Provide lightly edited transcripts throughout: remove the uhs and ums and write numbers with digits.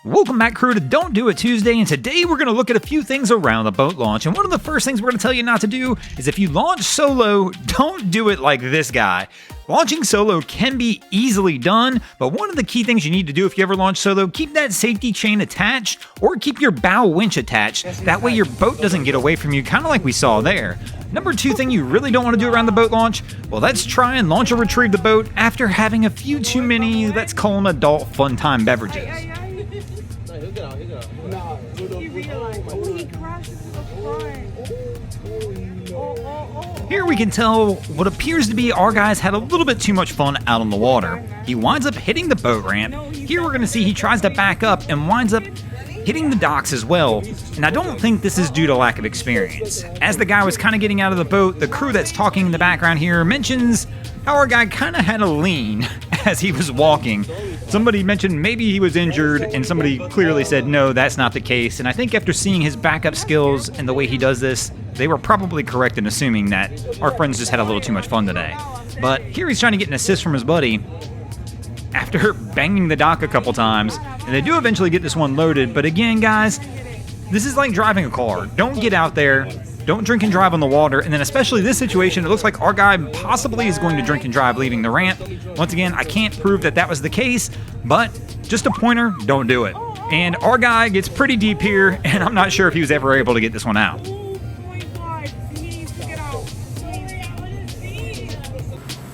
Welcome back, crew, to Don't Do It Tuesday, and today we're going to look at a few things around the boat launch. And one of the first things we're going to tell you not to do is if you launch solo, don't do it like this guy. Launching solo can be easily done, but one of the key things you need to do if you ever launch solo, keep that safety chain attached or keep your bow winch attached. That way your boat doesn't get away from you, kind of like we saw there. Number two thing you really don't want to do around the boat launch, well, let's try and launch or retrieve the boat after having a few too many, let's call them adult fun time beverages. Here we can tell what appears to be our guys had a little bit too much fun out on the water. He winds up hitting the boat ramp. Here we're going to see he tries to back up and winds up hitting the docks as well, and I don't think this is due to lack of experience. As the guy was kind of getting out of the boat, the crew that's talking in the background here mentions how our guy kind of had a lean as he was walking. Somebody mentioned maybe he was injured, and somebody clearly said no, that's not the case, and I think after seeing his backup skills and the way he does this, they were probably correct in assuming that our friends just had a little too much fun today. But here he's trying to get an assist from his buddy after banging the dock a couple times, and they do eventually get this one loaded. But again, guys, this is like driving a car. Don't get out there, don't drink and drive on the water, and then especially this situation, it looks like our guy possibly is going to drink and drive leaving the ramp. Once again, I can't prove that that was the case, but just a pointer, don't do it. And our guy gets pretty deep here, and I'm not sure if he was ever able to get this one out.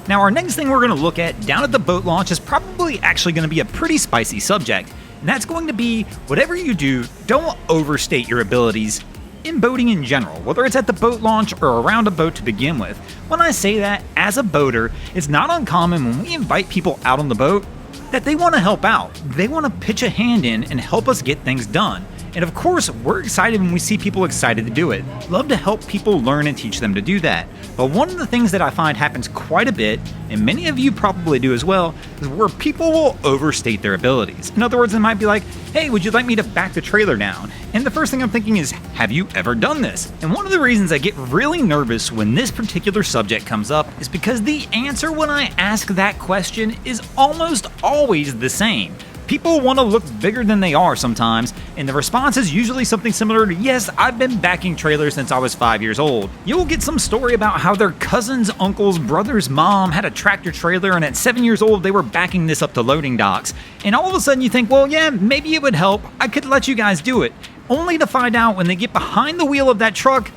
Now, our next thing we're going to look at down at the boat launch is probably actually going to be a pretty spicy subject, and that's going to be whatever you do, don't overstate your abilities in boating in general, whether it's at the boat launch or around a boat to begin with. When I say that, as a boater, it's not uncommon when we invite people out on the boat that they want to help out. They want to pitch a hand in and help us get things done. And of course, we're excited when we see people excited to do it. Love to help people learn and teach them to do that. But one of the things that I find happens quite a bit, and many of you probably do as well, is where people will overstate their abilities. In other words, they might be like, hey, would you like me to back the trailer down? And the first thing I'm thinking is, have you ever done this? And one of the reasons I get really nervous when this particular subject comes up is because the answer when I ask that question is almost always the same. People want to look bigger than they are sometimes, and the response is usually something similar to, yes, I've been backing trailers since I was 5 years old. You'll get some story about how their cousin's uncle's brother's mom had a tractor trailer, and at 7 years old they were backing this up to loading docks. And all of a sudden you think, well, yeah, maybe it would help. I could let you guys do it. Only to find out when they get behind the wheel of that truck,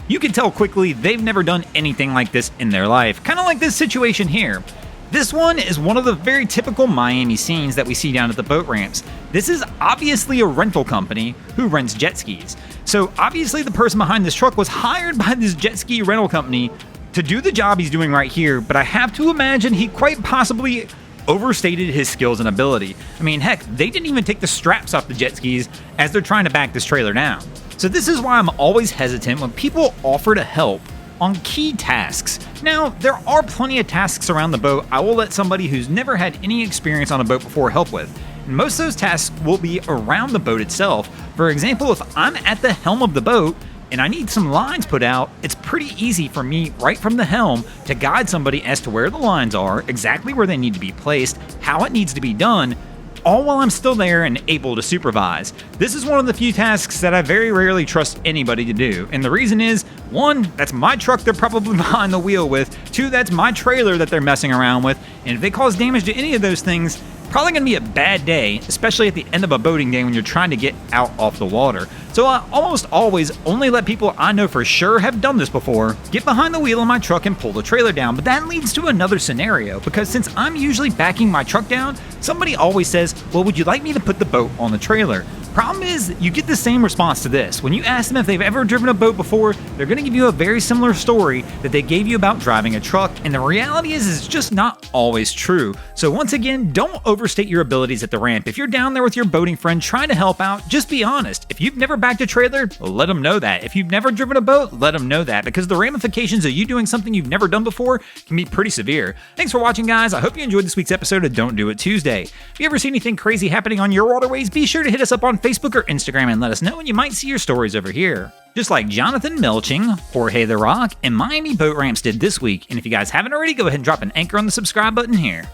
you can tell quickly they've never done anything like this in their life. Kind of like this situation here. This one is one of the very typical Miami scenes that we see down at the boat ramps. This is obviously a rental company who rents jet skis. So obviously the person behind this truck was hired by this jet ski rental company to do the job he's doing right here, but I have to imagine he quite possibly overstated his skills and ability. I mean, heck, they didn't even take the straps off the jet skis as they're trying to back this trailer down. So this is why I'm always hesitant when people offer to help on key tasks. Now, there are plenty of tasks around the boat I will let somebody who's never had any experience on a boat before help with. And most of those tasks will be around the boat itself. For example, if I'm at the helm of the boat and I need some lines put out, it's pretty easy for me right from the helm to guide somebody as to where the lines are, exactly where they need to be placed, how it needs to be done, all while I'm still there and able to supervise. This is one of the few tasks that I very rarely trust anybody to do. And the reason is, one, that's my truck they're probably behind the wheel with. Two, that's my trailer that they're messing around with. And if they cause damage to any of those things, probably gonna be a bad day, especially at the end of a boating day when you're trying to get out off the water. So I almost always only let people I know for sure have done this before get behind the wheel of my truck and pull the trailer down. But that leads to another scenario, because since I'm usually backing my truck down, somebody always says, well, would you like me to put the boat on the trailer? Problem is, you get the same response to this. When you ask them if they've ever driven a boat before, they're going to give you a very similar story that they gave you about driving a truck, and the reality is it's just not always true. So once again, don't overstate your abilities at the ramp. If you're down there with your boating friend trying to help out, just be honest. If you've never backed a trailer, let them know that. If you've never driven a boat, let them know that, because the ramifications of you doing something you've never done before can be pretty severe. Thanks for watching, guys. I hope you enjoyed this week's episode of Don't Do It Tuesday. If you ever see anything crazy happening on your waterways, be sure to hit us up on Facebook or Instagram and let us know, and you might see your stories over here. Just like Jonathan Melching, Jorge the Rock, and Miami Boat Ramps did this week. And if you guys haven't already, go ahead and drop an anchor on the subscribe button here.